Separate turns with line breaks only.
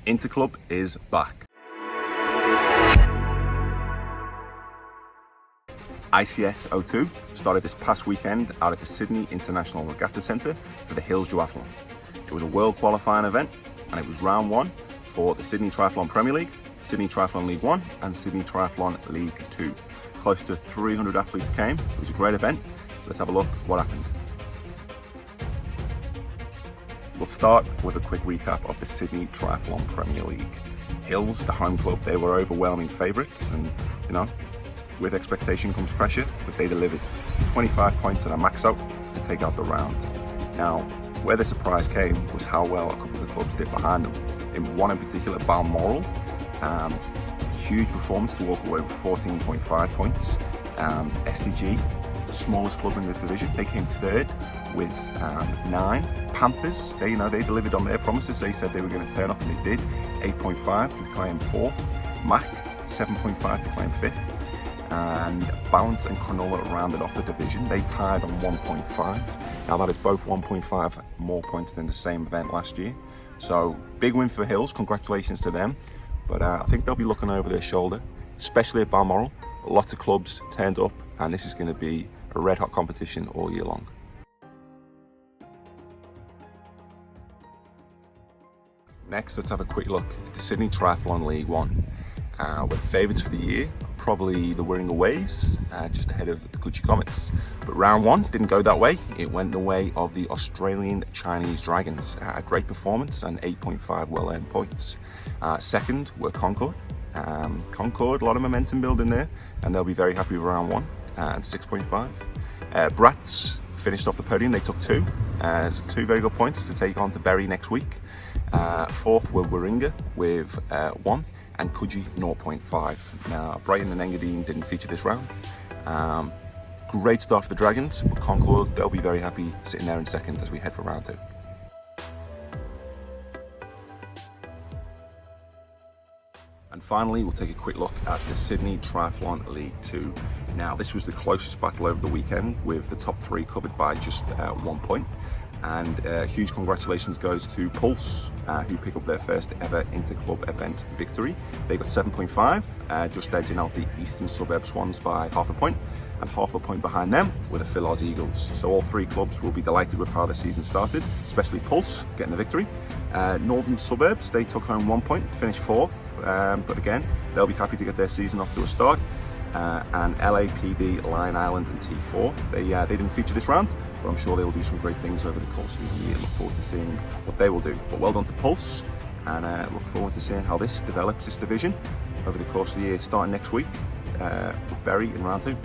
INTERCLUB is back. ICS 02 started this past weekend out at the Sydney International Regatta Centre for the Hills Duathlon. It was a world qualifying event and it was round one for the Sydney Triathlon Premier League, Sydney Triathlon League 1 and Sydney Triathlon League 2. Close to 300 athletes came. It was a great event. Let's have a look what happened. We'll start with a quick recap of the Sydney Triathlon Premier League. Hills, the home club, they were overwhelming favourites and, with expectation comes pressure, but they delivered 25 points and a max out to take out the round. Now, where the surprise came was how well a couple of the clubs did behind them. In one in particular, Balmoral, huge performance to walk away with 14.5 points. SDG, the smallest club in the division, they came third with 9. Panthers, they delivered on their promises. They said they were going to turn up and they did. 8.5 to claim 4th. Mac, 7.5 to claim 5th. And Balance and Cronulla rounded off the division. They tied on 1.5. Now that is both 1.5 more points than the same event last year. So big win for Hills, congratulations to them. But I think they'll be looking over their shoulder, especially at Balmoral. Lots of clubs turned up and this is going to be a red hot competition all year long. Next, let's have a quick look at the Sydney Triathlon League 1. We're favourites for the year, probably the Warringah Waves, just ahead of the Coogee Comets. But round one didn't go that way. It went the way of the Australian Chinese Dragons. A great performance and 8.5 well-earned points. Second were Concord. Concord, a lot of momentum building there, and they'll be very happy with round one, and 6.5. Brats finished off the podium, they took 2. 2 very good points to take on to Berry next week. Fourth were Warringah with 1. And Coogee 0.5. Now, Brighton and Engadine didn't feature this round. Great start for the Dragons, but Concord, they'll be very happy sitting there in second as we head for round 2. And finally, we'll take a quick look at the Sydney Triathlon League 2. Now, this was the closest battle over the weekend, with the top 3 covered by just 1 point. And huge congratulations goes to Pulse, who pick up their first ever interclub event victory. They got 7.5, just edging out the Eastern Suburb Swans by half a point, and half a point behind them were the Phil Oz Eagles. So all 3 clubs will be delighted with how the season started, especially Pulse getting the victory. Northern Suburbs, they took home 1 point, finished 4th, but again, they'll be happy to get their season off to a start. And LAPD, Lion Island and T4, they didn't feature this round, but I'm sure they will do some great things over the course of the year. Look forward to seeing what they will do. But well done to Pulse, and look forward to seeing how this develops, this division, over the course of the year, starting next week with Berry in round 2.